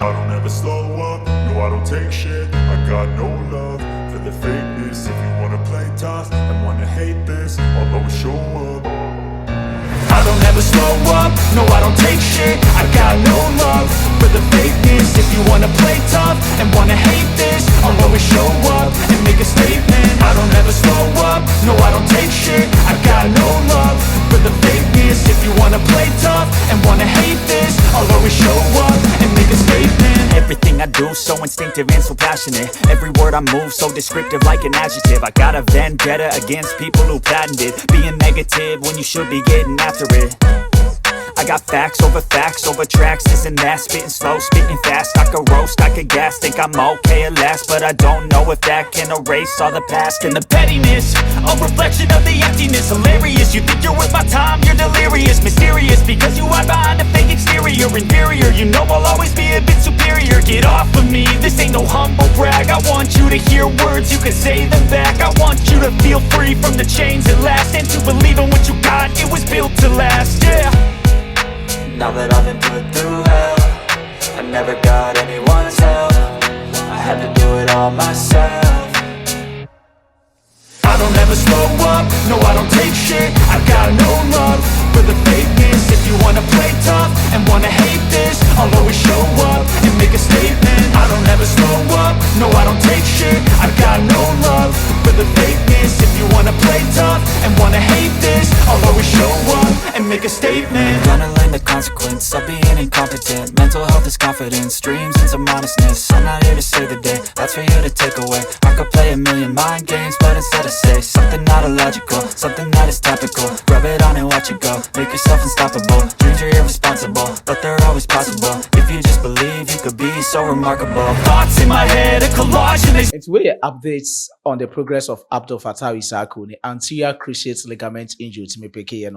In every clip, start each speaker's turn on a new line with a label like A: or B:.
A: I don't ever slow up, no I don't take shit. I got no love for the fakeness. If you wanna play tough and wanna hate this, I'll always show up. I don't ever slow up, no I don't take shit. I got no love for the fakeness. If you wanna play tough and wanna hate this, I'll always show up and make a statement. I don't ever slow up, no I don't take shit. I got no love for the fakeness. If you wanna play tough and wanna hate this, I'll always show up and make a statement. Everything I do so instinctive and so passionate. Every word I move so descriptive like an adjective. I got a vendetta against people who patented being negative when you should be getting after it. I got facts over tracks, this and that. Spitting slow, spitting fast, I could roast, I could gas. Think I'm okay at last, but I don't know if that can erase all the past. And the pettiness, a reflection of the emptiness. Hilarious, you think you're worth my time, you're delirious. Mysterious, because you hide behind a fake exterior. Inferior, you know I'll always be a bit superior. Get off of me, this ain't no humble brag. I want you to hear words, you can say them back. I want you to feel free from the chains at last, and to believe in what you got, it was built to last, yeah.
B: Now that I've been put through hell, I never got anyone's help. I had to do it all myself.
A: I don't ever slow up, no I don't take shit. I got no love for the fakeness. If you wanna play tough and wanna hate this, I'll always show up and make a statement. I don't ever slow up, no I don't take shit. I got no love for the fakeness. If you wanna play tough and wanna hate this, I'll always show up and make a statement.
B: Gonna learn the consequence of being incompetent. Mental health is confidence, dreams into modestness. I'm not here to save the day, that's for you to take away. I could play a million mind games, but instead I say something not illogical, something that is topical. Rub it on and watch it go, make yourself unstoppable. Dreams are irresponsible, but they're always possible. If you just believe, you could be so remarkable.
A: Thoughts in my head, a collage and they...
C: It's where updates on the progress of Abdul Fattah Issahaku, the anterior cruciate ligament injury to me PK,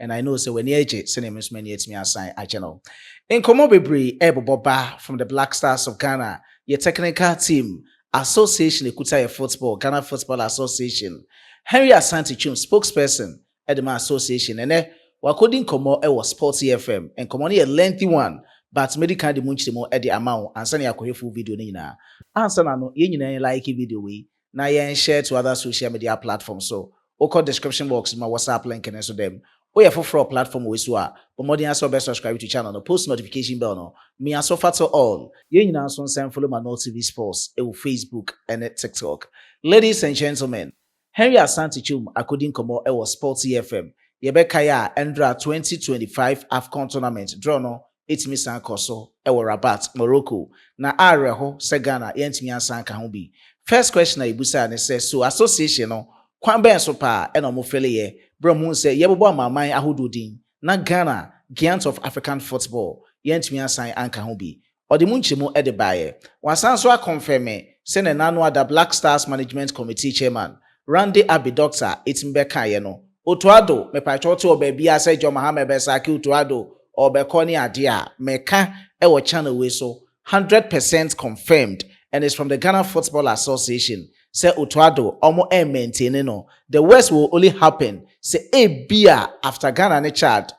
C: and I know so when you send him as many me assign a channel. In Komobebri, Ebo Boba from the Black Stars of Ghana, your technical team, Association Ekuta Football, Ghana Football Association, Henry Asante Chum, spokesperson at the association, and Wakodin Komo was Sports FM, and Komoni a lengthy one, but medical the munchimo at the amount, and send a full video nina. Answer no, you like video we, na yen share to other social media platforms. So, oko description box, my WhatsApp link and so them. We have for platform we saw, but more than also best subscribe to channel, no post notification bell no. Me and so far to all. You know so send follow my No TV Sports, Facebook and TikTok. Ladies and gentlemen, Henry Asante Chum according komo was Sports FM. Yebeka ya Endra 2025 AFCON tournament draw no etimi san koso ewo Rabat, Morocco. Na areho se Ghana yentimi asan ka ho bi. First question na ibusa ne say so association no kwan ben so pa e no mo fele ye. Bro mun say yebobo amaman ahododin na Ghana giant of African football yentimi asan anka ho bi. Odi munchimo e de baye. Wasan so a confirm say na nanu ada Black Stars Management Committee chairman Randy Abi Doctor Etimbeka ye no. Otto Addo'S me pa choto obabi asa jo Mahama be saki Otto Addo'S obekoni ade a meka e wo channel we so 100% confirmed, and it's from the Ghana Football Association. Say Otto Addo'S omo maintain no. The worst will only happen say a beer after Ghana ne Chad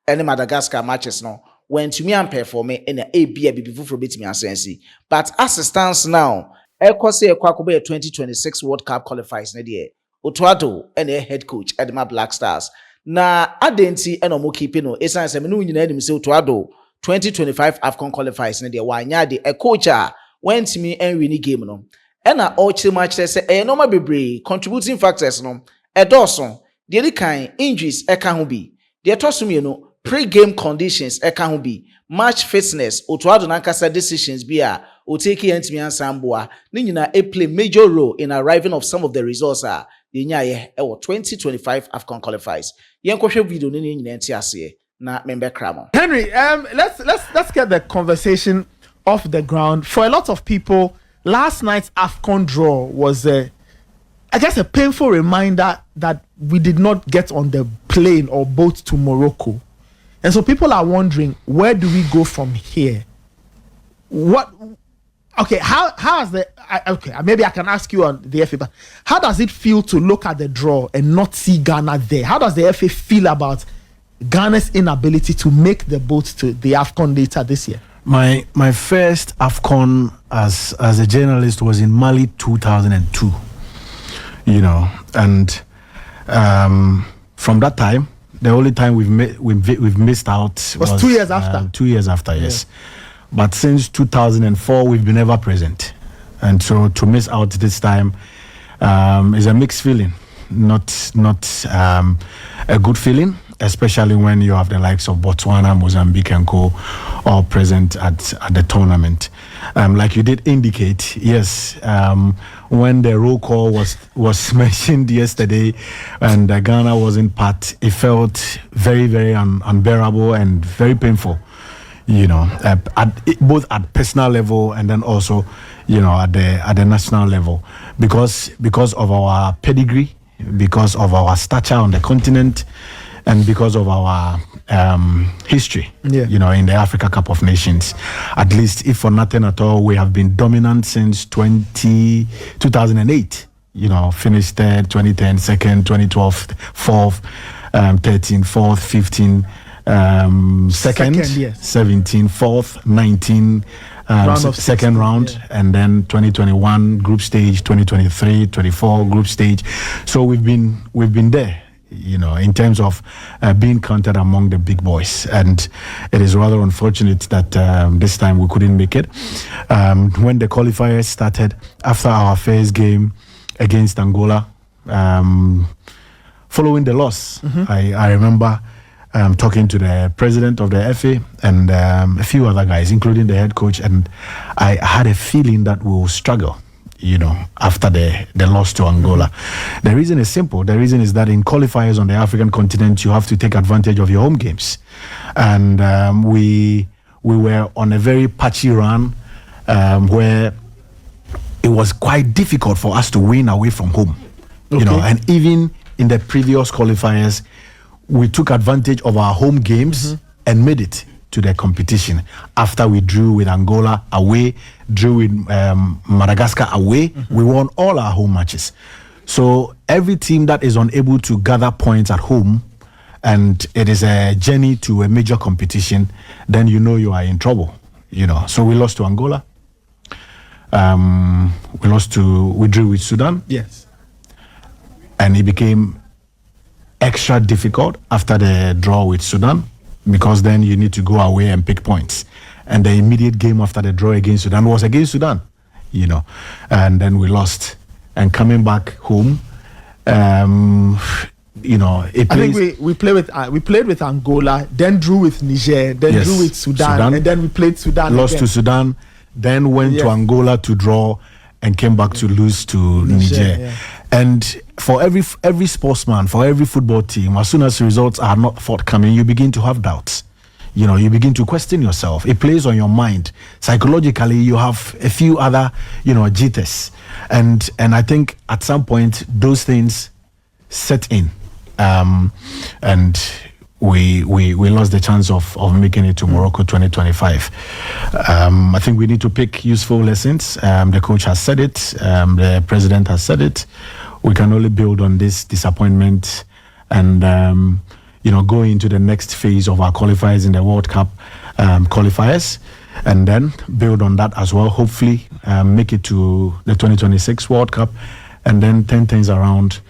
C: any Madagascar matches no when to me and perform in a beer before for bit me asensi. But as it stands now, Ekose Ekwakobe 2026 World Cup qualifies na die. Otto Addo'S and a head coach at the Black Stars. Na adenti eno mo keep no esan se me no nyina anim se Otto Addo'S 2025 AFCON qualifies na de wanya de a coach went me and win game no. Ena all chill match say e normal bebre contributing factors no. E dawson de di kan injuries e ka ho bi. De toso me no pre-game conditions e ka ho bi. Match fitness Otto Addo'S na kasa decisions bi a o take yentimi ansamboa ni nyina e play major role in arriving of some of the results a the nyaye e wo 2025 AFCON qualifies. Yenkohwe video ni nyina enti ase na member kramo.
D: Henry, let's get the conversation off the ground. For a lot of people, last night's AFCON draw was I guess a painful reminder that we did not get on the plane or boat to Morocco. And so people are wondering, where do we go from here? Okay, how has maybe I can ask you on the FA, but how does it feel to look at the draw and not see Ghana there? How does the FA feel about Ghana's inability to make the boat to the AFCON later this year?
E: My first AFCON as a journalist was in Mali 2002. You know, and from that time, the only time we've missed out
D: was 2 years after.
E: 2 years after, yes. But since 2004, we've been ever present, and so to miss out this time is a mixed feeling, not a good feeling, especially when you have the likes of Botswana, Mozambique, and co. all present at the tournament. Like you did indicate, yes, when the roll call was mentioned yesterday and Ghana wasn't part, it felt very, very unbearable and very painful, you know, both at personal level and then also, you know, at the national level, because of our pedigree, because of our stature on the continent, and because of our history, you know, in the Africa Cup of Nations. At least, if for nothing at all, we have been dominant since 2008. You know, finished third, 2010, second, 2012, fourth, 13, fourth, 15, second, yes. 17, fourth, 19, second round, and then 2021 group stage, 2023, 24 group stage. So we've been there, you know, in terms of being counted among the big boys, and it is rather unfortunate that this time we couldn't make it. When the qualifiers started after our first game against Angola, following the loss, I remember talking to the president of the FA and a few other guys, including the head coach, and I had a feeling that we will struggle, you know, after the loss to Angola. The reason is simple. The reason is that in qualifiers on the African continent, you have to take advantage of your home games. And we were on a very patchy run where it was quite difficult for us to win away from home. You know, and even in the previous qualifiers, we took advantage of our home games and made it to the competition. After we drew with Angola away, drew with Madagascar away, we won all our home matches. So every team that is unable to gather points at home, and it is a journey to a major competition, then you know you are in trouble, you know. So we lost to Angola. We drew with Sudan.
D: Yes.
E: And it became extra difficult after the draw with Sudan, because then you need to go away and pick points. And the immediate game after the draw against Sudan was against Sudan, you know, and then we lost. And coming back home, you know, I
D: think we played with Angola, then drew with Niger, then drew with Sudan, and then we played Sudan.
E: Lost to Sudan, then went to Angola to draw, and came back to lose to Niger. Yeah. And for every sportsman, for every football team, as soon as results are not forthcoming, you begin to have doubts. You know, you begin to question yourself. It plays on your mind. Psychologically, you have a few other, you know, jitters. And I think at some point, those things set in. And we lost the chance of making it to Morocco 2025. I think we need to pick useful lessons. The coach has said it. The president has said it. We can only build on this disappointment and, you know, go into the next phase of our qualifiers in the World Cup qualifiers, and then build on that as well. Hopefully make it to the 2026 World Cup, and then turn things around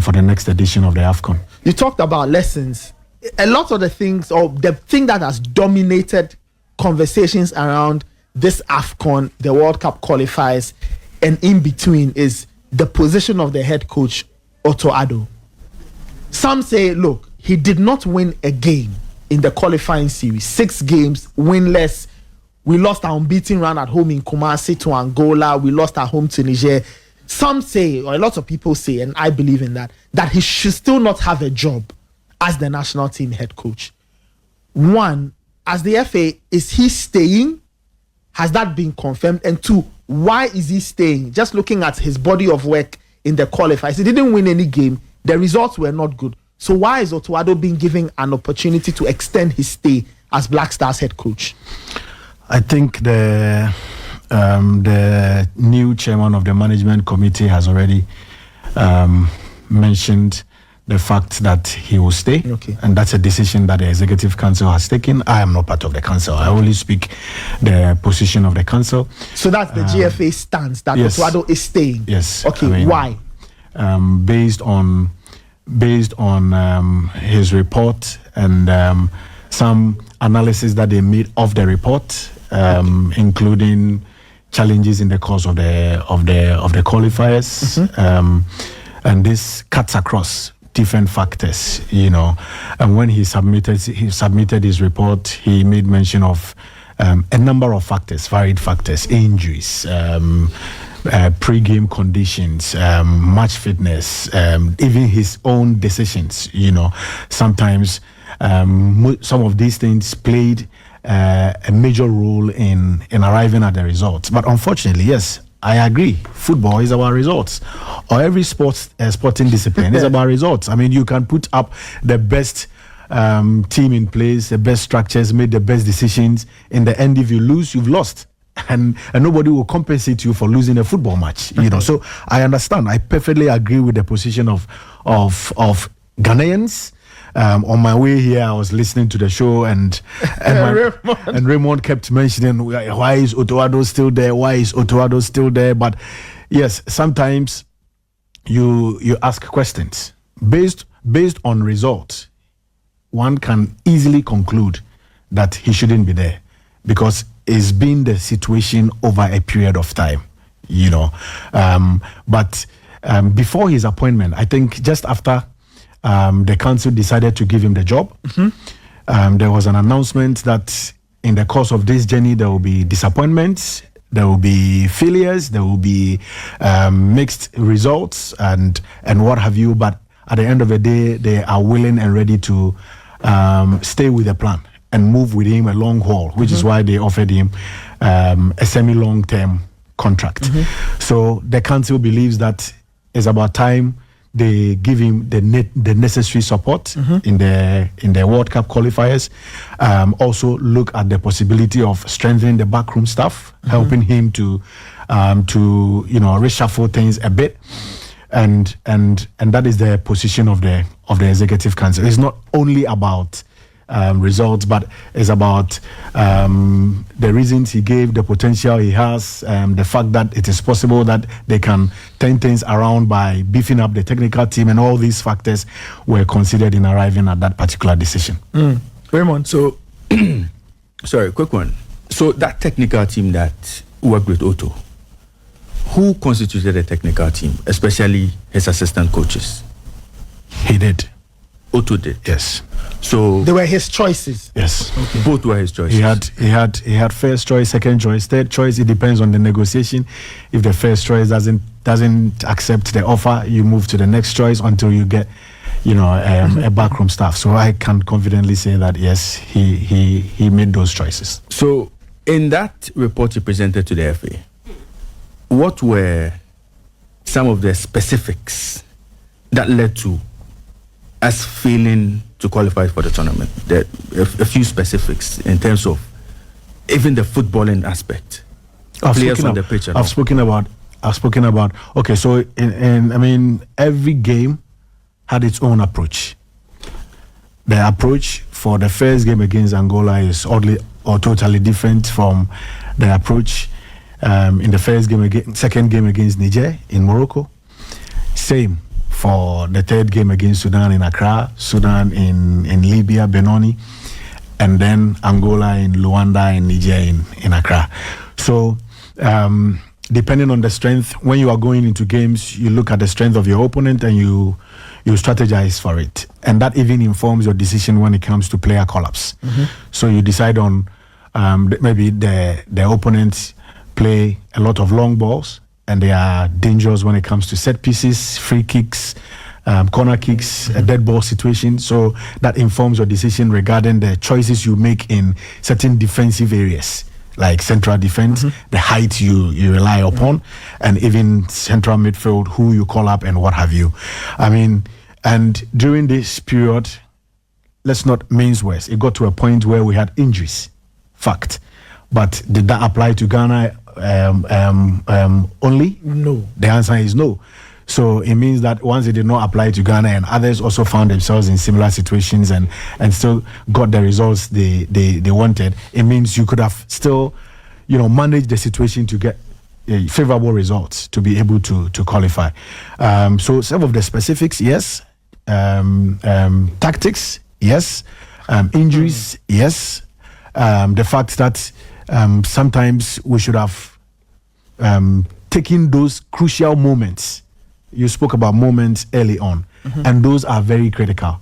E: for the next edition of the AFCON.
D: You talked about lessons. A lot of the things, or the thing that has dominated conversations around this AFCON, the World Cup qualifiers, and in between, is the position of the head coach, Otto Addo. Some say, look, he did not win a game in the qualifying series. 6 games, winless. We lost our unbeaten run at home in Kumasi to Angola. We lost at home to Niger. Some say, or a lot of people say, and I believe in that he should still not have a job as the national team head coach. One, as the FA, is he staying? Has that been confirmed? And 2, why is he staying? Just looking at his body of work in the qualifiers, he didn't win any game. The results were not good. So why is Otto Addo being given an opportunity to extend his stay as Black Stars head coach?
E: I think the new chairman of the management committee has already mentioned the fact that he will stay.
D: Okay.
E: And that's a decision that the Executive Council has taken. I am not part of the council. I only speak the position of the council.
D: So that's the GFA stance that
E: yes.
D: Otto Addo is staying.
E: Yes.
D: Okay.
E: I mean,
D: why?
E: Based on his report and some analysis that they made of the report, including challenges in the course of the qualifiers, and this cuts across different factors, And when he submitted his report, he made mention of a number of factors, varied factors, injuries, pre-game conditions, match fitness, even his own decisions. Sometimes some of these things played a major role in arriving at the results. But unfortunately, yes, I agree. Football is about results, or every sporting discipline is about results. I mean, you can put up the best team in place, the best structures, made the best decisions. In the end, if you lose, you've lost. And nobody will compensate you for losing a football match. So I understand. I perfectly agree with the position of Ghanaians. On my way here, I was listening to the show, and Raymond kept mentioning, why is Otto Addo'S still there? Why is Otto Addo'S still there? But yes, sometimes you ask questions based on results. One can easily conclude that he shouldn't be there because it's been the situation over a period of time, But before his appointment, I think just after the council decided to give him the job, there was an announcement that in the course of this journey, there will be disappointments, there will be failures, there will be mixed results and what have you. But at the end of the day, they are willing and ready to stay with the plan and move with him a long haul, which is why they offered him a semi-long-term contract. So the council believes that it's about time they give him the necessary support in the World Cup qualifiers. Also look at the possibility of strengthening the backroom staff, helping him to reshuffle things a bit. And that is the position of the Executive Council. It's not only about results, but it's about the reasons he gave, the potential he has, the fact that it is possible that they can turn things around by beefing up the technical team, and all these factors were considered in arriving at that particular decision.
D: Raymond,
F: so sorry, quick one. So that technical team that worked with Otto, who constituted the technical team, especially his assistant coaches?
E: He did.
F: Otto did.
E: Yes.
F: So
D: they were his choices.
E: Yes.
F: Okay. Both were his choices.
E: He had first choice, second choice, third choice. It depends on the negotiation. If the first choice doesn't accept the offer, you move to the next choice until you get, a backroom staff. So I can confidently say that yes, he made those choices.
F: So in that report he presented to the FA, what were some of the specifics that led to us failing to qualify for the tournament? A few specifics in terms of even the footballing aspect. Players on the pitch.
E: I've spoken about. Okay, so in every game had its own approach. The approach for the first game against Angola is oddly or totally different from the approach in the second game against Niger in Morocco. Same for the third game against Sudan in Accra, Sudan in Libya, Benoni, and then Angola in Luanda and Niger in Accra. So depending on the strength, when you are going into games, you look at the strength of your opponent and you strategize for it. And that even informs your decision when it comes to player call-ups. So you decide on maybe the opponents play a lot of long balls, and they are dangerous when it comes to set pieces, free kicks, corner kicks, a dead ball situation. So that informs your decision regarding the choices you make in certain defensive areas, like central defense, the height you rely upon, and even central midfield, who you call up and what have you. And during this period, let's not mince words, it got to a point where we had injuries. Fact. But did that apply to Ghana only?
D: No.
E: The answer is no. So it means that once it did not apply to Ghana, and others also found themselves in similar situations and still got the results they wanted, it means you could have still, managed the situation to get favorable results to be able to qualify. So some of the specifics, yes. Tactics, yes. Injuries, yes. The fact that sometimes we should have taken those crucial moments. You spoke about moments early on, and those are very critical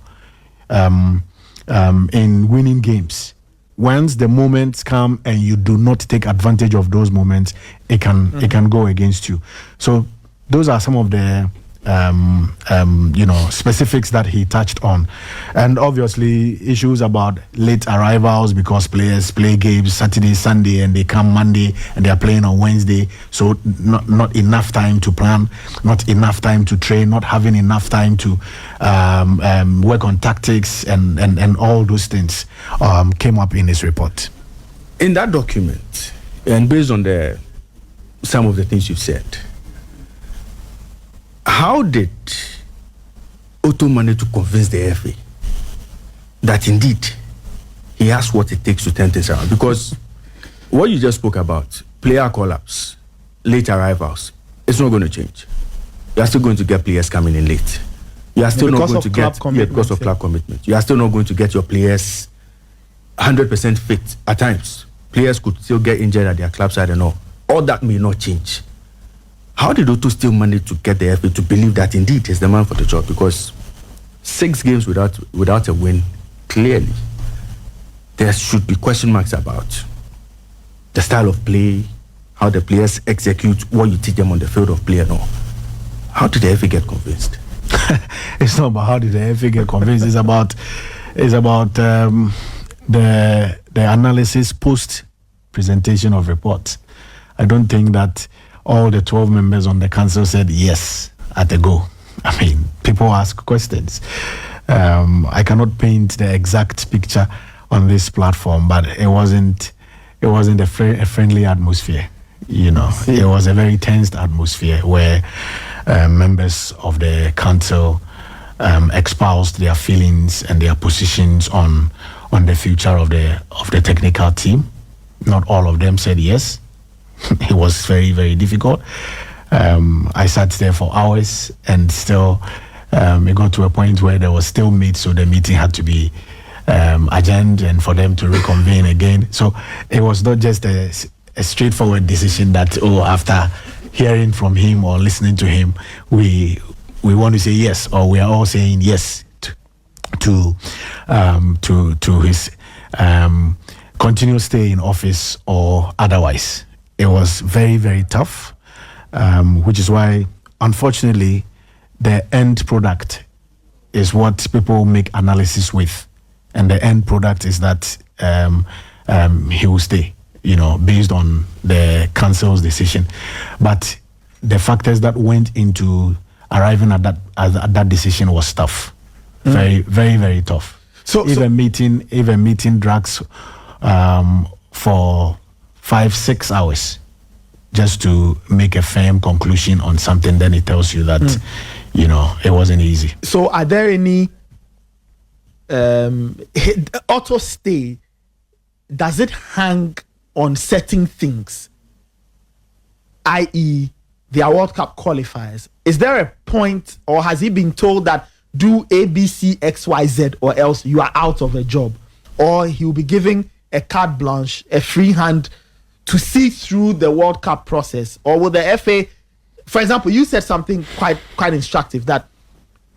E: in winning games. Once the moments come and you do not take advantage of those moments, it can go against you. So those are some of the specifics that he touched on, and obviously issues about late arrivals because players play games Saturday, Sunday, and they come Monday and they are playing on Wednesday. So not enough time to plan, not enough time to train, not having enough time to work on tactics and all those things came up in his report.
F: In that document, and based on some of the things you've said, how did Otto manage to convince the FA that indeed he has what it takes to turn things around? Because what you just spoke about, player call-ups, late arrivals, it's not going to change. You are still going to get players coming in late. You are still not going to get, because of club commitment. You are still not going to get your players 100% fit at times. Players could still get injured at their club side and all. All that may not change. How did Otto still manage to get the FA to believe that indeed he's the man for the job? Because 6 games without a win, clearly, there should be question marks about the style of play, how the players execute what you teach them on the field of play and all. How did the FA get convinced?
E: It's not about how did the FA get convinced. It's about the analysis post presentation of reports. I don't think that all the 12 members on the council said yes at the go. I mean, people ask questions. I cannot paint the exact picture on this platform, but it wasn't a friendly atmosphere. It was a very tensed atmosphere where members of the council espoused their feelings and their positions on the future of the technical team. Not all of them said yes. It was very, very difficult. I sat there for hours and still it got to a point where there was still meat, so the meeting had to be adjourned and for them to reconvene again. So it was not just a straightforward decision that, after hearing from him or listening to him, we want to say yes, or we are all saying yes to his continued stay in office or otherwise. It was very, very tough, which is why, unfortunately, the end product is what people make analysis with. And the end product is that he will stay, based on the council's decision. But the factors that went into arriving at that decision was tough. Very, very, very tough. So meeting drags for 5-6 hours just to make a firm conclusion on something. Then it tells you that it wasn't easy.
D: So are there any Otto stay, does it hang on certain things, i.e. their World Cup qualifiers? Is there a point, or has he been told that do A, B, C, X, Y, Z, or else you are out of a job? Or he'll be giving a carte blanche, a free hand to see through the World Cup process? Or will the FA, for example, you said something quite instructive, that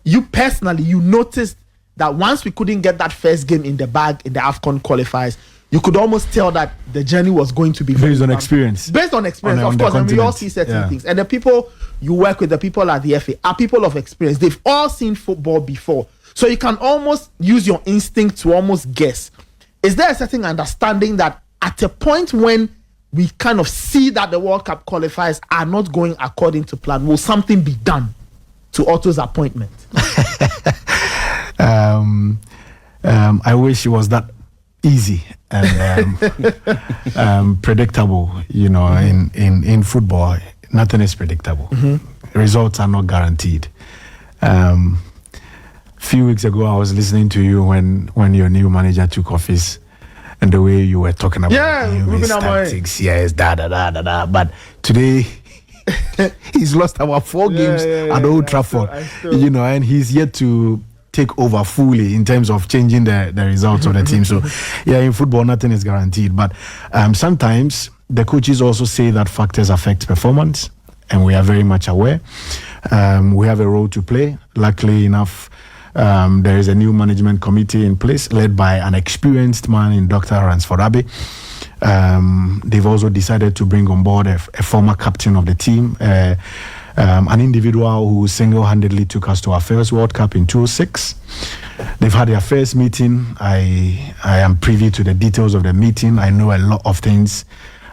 D: you personally, you noticed that once we couldn't get that first game in the bag in the AFCON qualifiers, you could almost tell that the journey was going to be
E: based on experience.
D: Based on experience, of course, and we all see certain things. And the people you work with, the people at the FA, are people of experience. They've all seen football before. So you can almost use your instinct to almost guess. Is there a certain understanding that at a point when we kind of see that the World Cup qualifiers are not going according to plan, will something be done to Otto's appointment?
E: I wish it was that easy and predictable. In football, nothing is predictable. Results are not guaranteed. Few weeks ago, I was listening to you when your new manager took office, and the way you were talking about his tactics. Yes, da. But today, he's lost about 4 games at Old Trafford. And he's yet to take over fully in terms of changing the results of the team. So, in football, nothing is guaranteed. But sometimes the coaches also say that factors affect performance, and we are very much aware. We have a role to play. Luckily enough, there is a new management committee in place led by an experienced man in Dr. Ransford Abbey. They've also decided to bring on board a former captain of the team, an individual who single-handedly took us to our first World Cup in 2006. They've had their first meeting. I am privy to the details of the meeting. I know a lot of things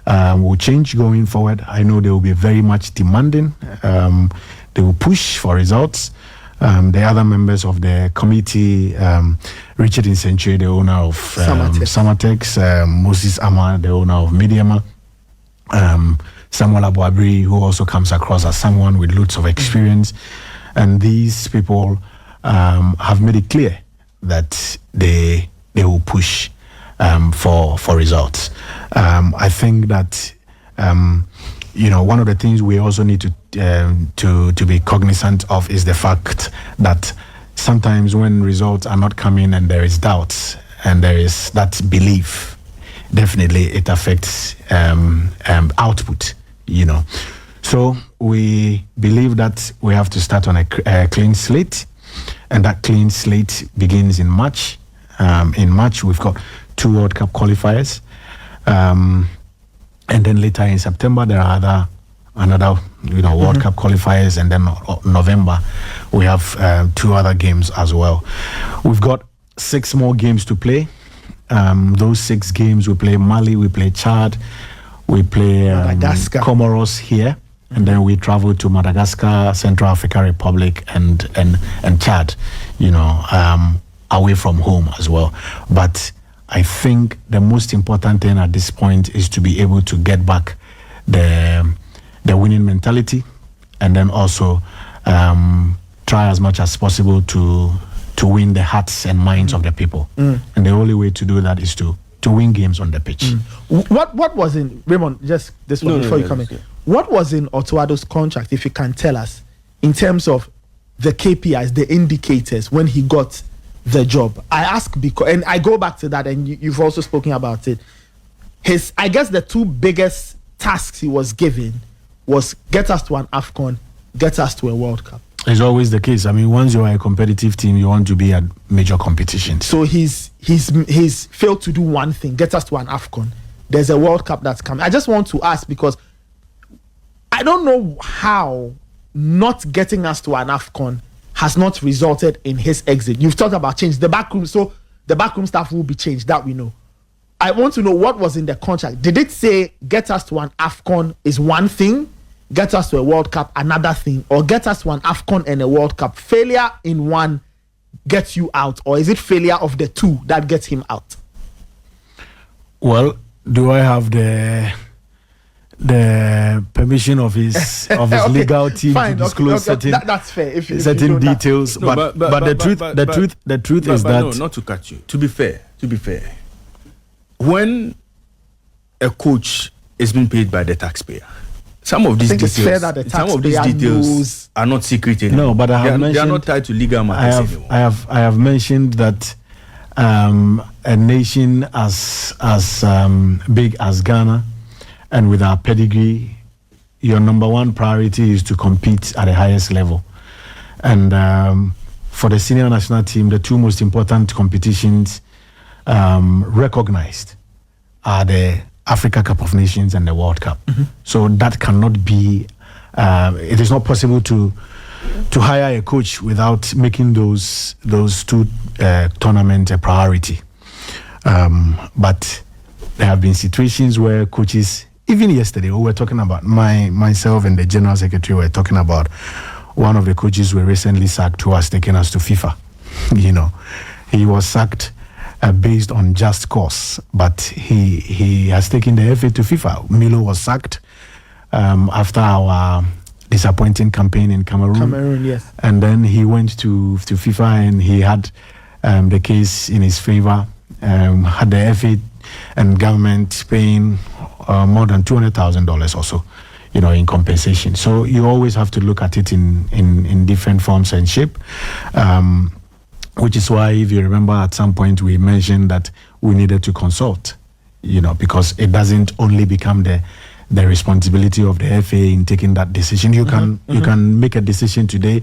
E: will change going forward. I know they will be very much demanding. They will push for results. The other members of the committee, Richard Insenture, the owner of Samatex, Moses Ama, the owner of Mediama, Samuel Abuabri, who also comes across as someone with loads of experience. And these people have made it clear that they will push for results. I think that one of the things we also need to be cognizant of is the fact that sometimes when results are not coming and there is doubts and there is that belief, definitely it affects output. So we believe that we have to start on a clean slate, and that clean slate begins in March. In March, we've got 2 World Cup qualifiers. And then later in September, there are another World Cup qualifiers, and then November we have 2 other games as well. We've got 6 more games to play. Those 6 games, we play Mali, we play Chad, we play Comoros here, and then we travel to Madagascar, Central African Republic, and Chad. Away from home as well. But I think the most important thing at this point is to be able to get back the winning mentality, and then also try as much as possible to win the hearts and minds of the people. And the only way to do that is to win games on the pitch.
D: What was in Raymond? Just this one before you come in. What was in Otto Addo'S contract, if you can tell us, in terms of the KPIs, the indicators when he got the job? I ask because, and I go back to that, and you've also spoken about it. I guess the 2 biggest tasks he was given was get us to an AFCON, get us to a World Cup.
E: It's always the case. I mean, once you are a competitive team, you want to be at major competitions.
D: So he's failed to do one thing, get us to an AFCON. There's a World Cup that's coming. I just want to ask, because I don't know how not getting us to an AFCON has not resulted in his exit. You've talked about change the backroom, so the backroom staff will be changed, that we know. I want to know what was in the contract. Did it say get us to an AFCON is one thing, get us to a World Cup another thing, or get us to an AFCON and a World Cup? Failure in one gets you out, or is it failure of the 2 that gets him out?
E: Well, do I have the permission of his okay, legal team to disclose certain
D: that's fair. If
E: certain details? But the truth is that,
F: no, not to cut you. To be fair, when a coach is being paid by the taxpayer, some of these details are not secret anymore.
E: No, but I have
F: they are not tied to legal matters anymore.
E: I have mentioned that a nation as big as Ghana, and with our pedigree, your number 1 priority is to compete at the highest level. And for the senior national team, the 2 most important competitions recognized are the Africa Cup of Nations and the World Cup. So that cannot be, it is not possible to hire a coach without making those 2 tournaments a priority. But there have been situations where coaches, even yesterday, we were talking about, myself and the General Secretary were talking about one of the coaches we recently sacked who has taken us to FIFA. He was sacked based on just cause, but he has taken the FA to FIFA. Milo was sacked after our disappointing campaign in Cameroon.
D: Yes.
E: And then he went to FIFA and he had the case in his favor. Had the FA and government paying more than $200,000 or so, in compensation. So you always have to look at it in different forms and shape. Which is why, if you remember, at some point we mentioned that we needed to consult, because it doesn't only become the responsibility of the FA in taking that decision. You can make a decision today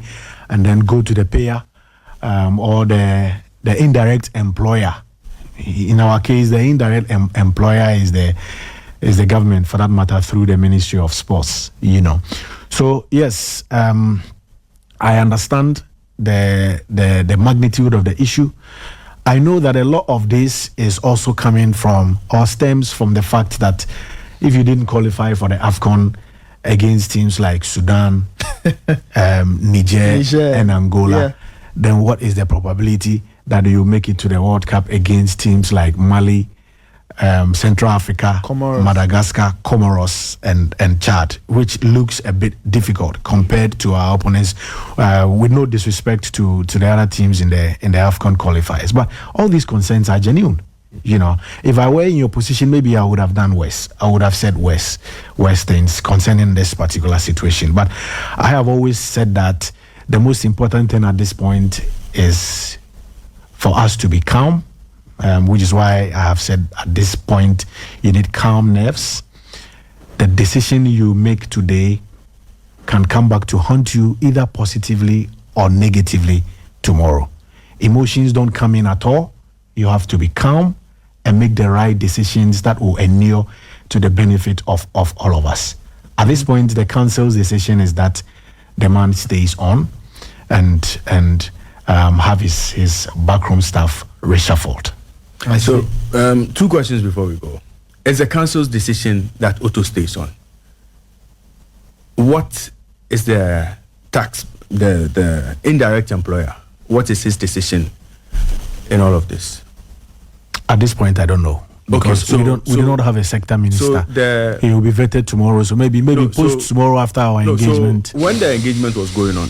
E: and then go to the payer or the indirect employer. In our case, the indirect employer is the government, for that matter, through the Ministry of Sports. So yes, I understand the magnitude of the issue. I know that a lot of this is also coming from or stems from the fact that if you didn't qualify for the AFCON against teams like Sudan, Niger, and Angola, then what is the probability that you make it to the World Cup against teams like Mali, Central Africa,
D: Comoros.
E: Madagascar, Comoros, and Chad, which looks a bit difficult compared to our opponents, with no disrespect to the other teams in the AFCON qualifiers. But all these concerns are genuine. If I were in your position, maybe I would have done worse. I would have said worse things concerning this particular situation. But I have always said that the most important thing at this point is for us to be calm. Which is why I have said at this point, you need calm nerves. The decision you make today can come back to haunt you either positively or negatively tomorrow. Emotions don't come in at all. You have to be calm and make the right decisions that will inure to the benefit of all of us. At this point, the council's decision is that the man stays on and have his backroom staff reshuffled.
F: So, two questions before we go. It's the council's decision that Otto stays on. What is the the indirect employer? What is his decision in all of this?
E: At this point, I don't know. Because we do not have a sector minister. So he will be vetted tomorrow. So maybe post tomorrow after our engagement.
F: So when the engagement was going on,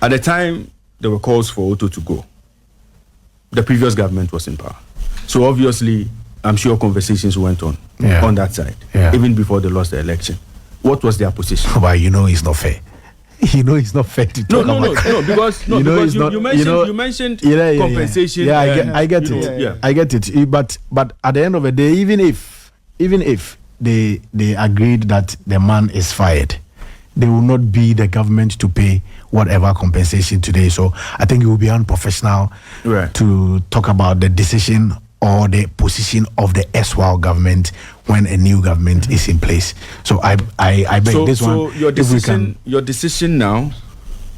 F: at the time there were calls for Otto to go. The previous government was in power. So obviously, I'm sure conversations went on that side, even before they lost the election. What was their position?
E: But it's not fair. It's not fair to talk about.
F: Because you mentioned compensation.
E: Yeah, I get it. I get it. But at the end of the day, even if they agreed that the man is fired, they will not be the government to pay whatever compensation today. So I think it will be unprofessional to talk about the decision or the position of the SWAL government when a new government is in place. So I beg this one.
F: So your decision now,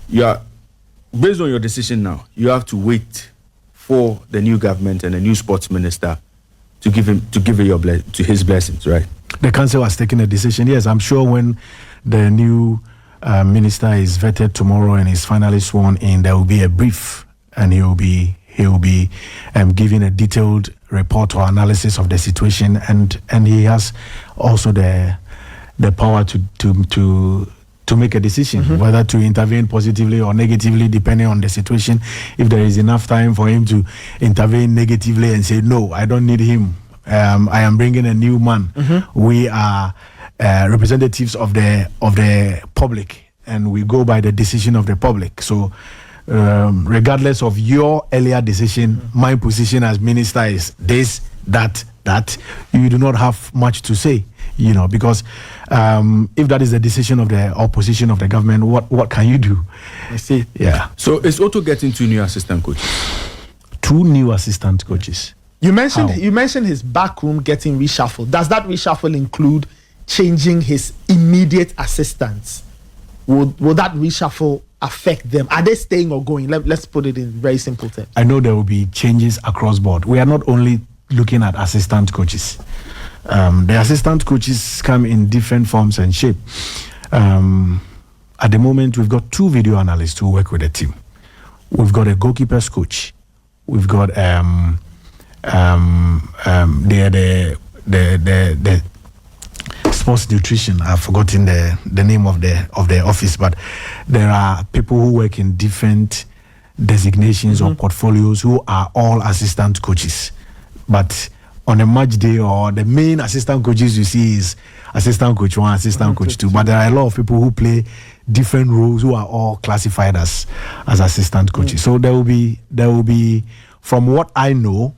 F: based on your decision now, you have to wait for the new government and the new sports minister to give his blessings, right?
E: The council has taken a decision. Yes, I'm sure when the new minister is vetted tomorrow and is finally sworn in, there will be a brief, and he will be giving a detailed report or analysis of the situation, and he has also the power to make a decision whether to intervene positively or negatively, depending on the situation. If there is enough time for him to intervene negatively and say, no, I don't need him, I am bringing a new man. We are representatives of the public, and we go by the decision of the public. So regardless of your earlier decision, my position as minister is this, that. You do not have much to say, because if that is the decision of the opposition of the government, what can you do?
F: I see.
E: Yeah.
F: So is Otto getting 2 new assistant coaches?
E: 2 new assistant coaches.
D: You mentioned his backroom getting reshuffled. Does that reshuffle include changing his immediate assistants? Will that reshuffle affect them? Are they staying or going? Let's put it in very simple terms.
E: I know there will be changes across board. We are not only looking at assistant coaches. The assistant coaches come in different forms and shape. At the moment, we've got 2 video analysts who work with the team. We've got a goalkeepers coach. We've got the sports nutrition. I've forgotten the name of the office, but there are people who work in different designations or portfolios who are all assistant coaches. But on a match day, or the main assistant coaches you see is assistant coach 1, assistant coach 2. But there are a lot of people who play different roles who are all classified as assistant coaches. So there will be, from what I know,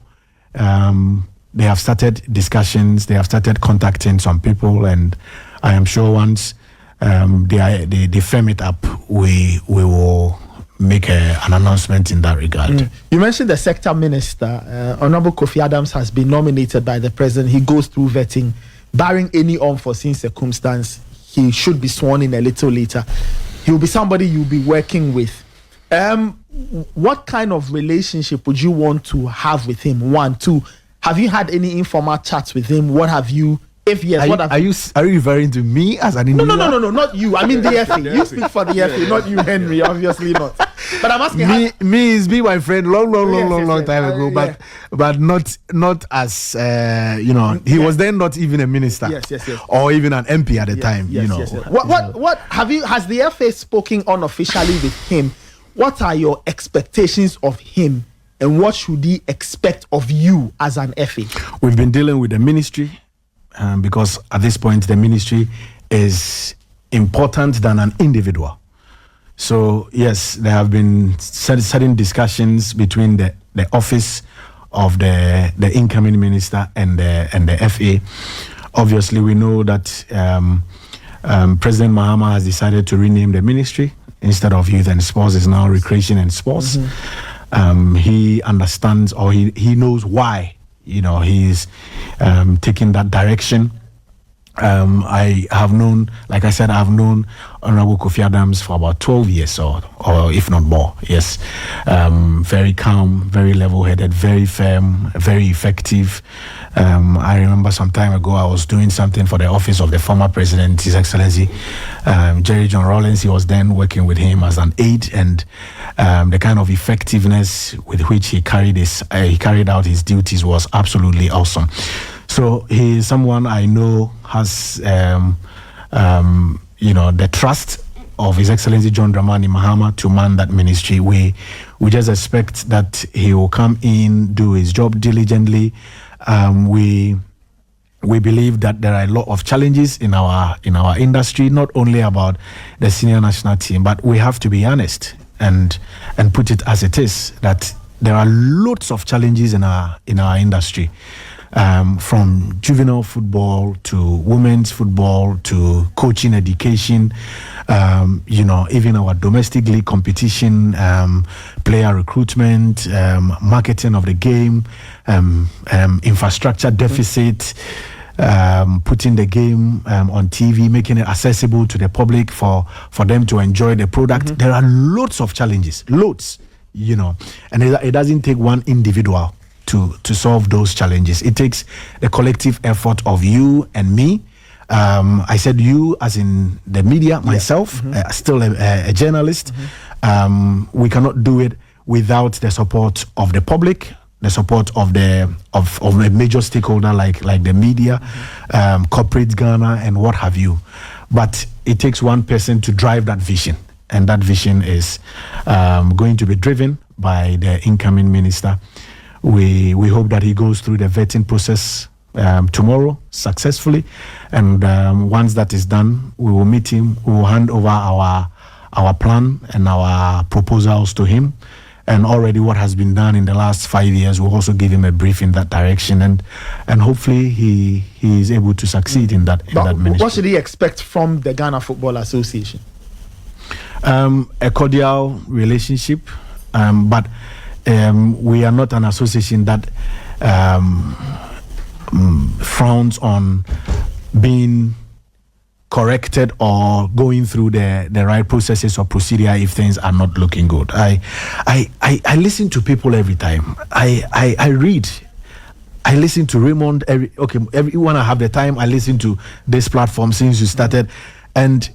E: they have started discussions, they have started contacting some people, and I am sure once they firm it up, we will make an announcement in that regard.
D: You mentioned the sector minister. Honorable Kofi Adams has been nominated by the president. He goes through vetting. Barring any unforeseen circumstance, he should be sworn in a little later. He will be somebody you'll be working with. What kind of relationship would you want to have with him? 1, 2, have you had any informal chats with him? What have you? If yes,
E: are you referring to me as an individual?
D: No, not you. I mean the FA. You speak for the FA, not you, Henry. Obviously not. But I'm asking
E: me is be my friend long time ago, but not as he was then not even a minister, or even an MP at the time.
D: What has the FA spoken unofficially with him? What are your expectations of him, and what should he expect of you as an FA?
E: We've been dealing with the ministry. Because at this point the ministry is important than an individual. So yes, there have been certain discussions between the office of the incoming minister and the FA. Obviously, we know that President Mahama has decided to rename the ministry. Instead of youth and sports, is now recreation and sports. He understands, or he knows why. He's taking that direction. I have known, like I said, I've known Honorable Kofi Adams for about 12 years or if not more. Yes. Very calm, very level-headed, very firm, very effective. I remember some time ago I was doing something for the office of the former president, His Excellency Jerry John Rawlings. He was then working with him as an aide, and the kind of effectiveness with which he carried out his duties was absolutely awesome. So he is someone I know has the trust of His Excellency John Dramani Mahama to man that ministry. We just expect that he will come in, do his job diligently. We believe that there are a lot of challenges in our industry, not only about the senior national team, but we have to be honest and put it as it is, that there are lots of challenges in our industry. From juvenile football to women's football to coaching education, even our domestic league competition, player recruitment, marketing of the game, infrastructure deficit, putting the game on TV, making it accessible to the public for them to enjoy the product. There are lots of challenges, and it doesn't take one individual to solve those challenges. It takes the collective effort of you and me. I said you as in the media, myself, still a journalist. We cannot do it without the support of the public, the support of a major stakeholder like the media, corporate Ghana, and what have you. But it takes one person to drive that vision, and that vision is going to be driven by the incoming minister. We hope that he goes through the vetting process tomorrow successfully, and once that is done, we will meet him. We will hand over our plan and our proposals to him, and already what has been done in the last 5 years, we'll also give him a brief in that direction, and hopefully he is able to succeed in that ministry.
D: What should he expect from the Ghana Football Association?
E: A cordial relationship, but we are not an association that frowns on being corrected or going through the right processes or procedure if things are not looking good. I listen to people every time. I read. I listen to Raymond when I have the time. I listen to this platform since you started, and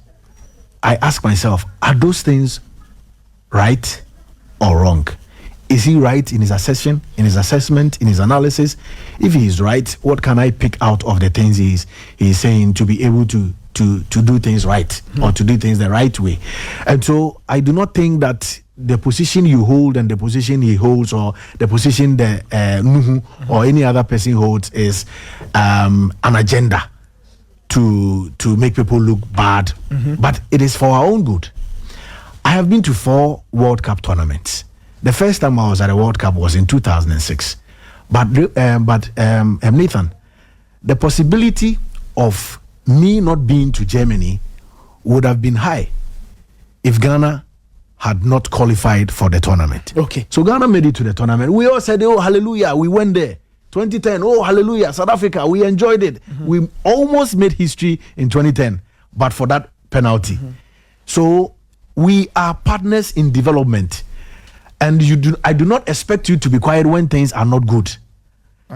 E: I ask myself, are those things right or wrong? Is he right in his assessment, in his analysis? If he is right, what can I pick out of the things he's saying to be able to do things right or to do things the right way? And so I do not think that the position you hold and the position he holds, or the position the Nuhu or any other person holds, is an agenda to make people look bad, but it is for our own good. I have been to 4 World Cup tournaments. The first time I was at a World Cup was in 2006. But Nathan, the possibility of me not being to Germany would have been high if Ghana had not qualified for the tournament.
C: Okay.
E: So Ghana made it to the tournament. We all said, oh, hallelujah, we went there. 2010, oh, hallelujah, South Africa, we enjoyed it. We almost made history in 2010, but for that penalty. So we are partners in development. And I do not expect you to be quiet when things are not good.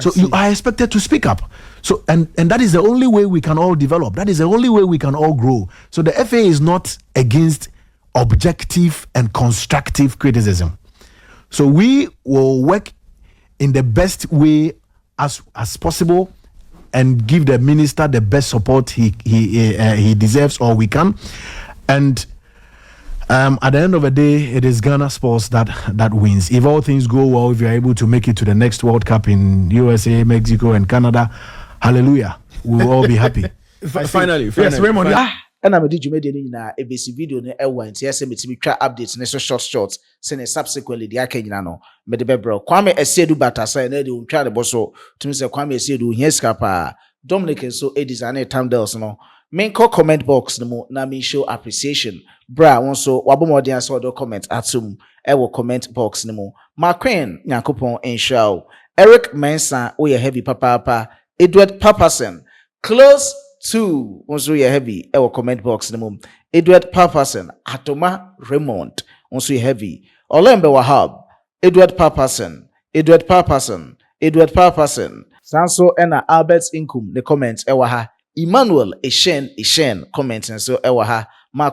E: So you are expected to speak up. So and that is the only way we can all develop. That is the only way we can all grow. So the FA is not against objective and constructive criticism. So we will work in the best way as possible and give the minister the best support he deserves, or we can. And at the end of the day, it is Ghana sports that wins. If all things go well, if you are able to make it to the next World Cup in USA, Mexico, and Canada, hallelujah, we will all be happy.
F: Finally.
D: Yes, Raymond.
C: And I'm a DJ na ABC video ne ewa nti ese metimi twa updates ne so short sene subsequently the akenya no me de bebro Kwame Esiedu batasa na de untwa de boso tumi se Kwame Esiedu hia skapa Dominic so design thumbnails no main comment box no mo na me show appreciation bra won so wabomodin so do comment atum ewo comment box no mo Queen Yakupon Enshaw Eric Mensa we heavy papa Edward Papasen close to also you heavy our comment box no Edward Papasen Atoma Raymond also heavy Olembe Wahab Edward Papasen Sanso ena Albert Inkum the comments ewaha Emmanuel Eshen comments and so ewaha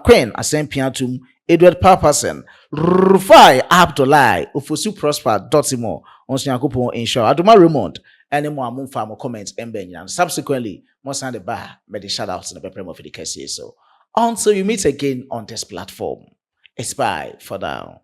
C: Queen Asempiatum Edward Papasen Rufai Abdullah Ofosu Prosper Dotimo also Yakupon Inshaw Atoma Raymond and more farm comments and subsequently most on the bar made the shout outs in the prem of the case. So until you meet again on this platform, it's bye for now.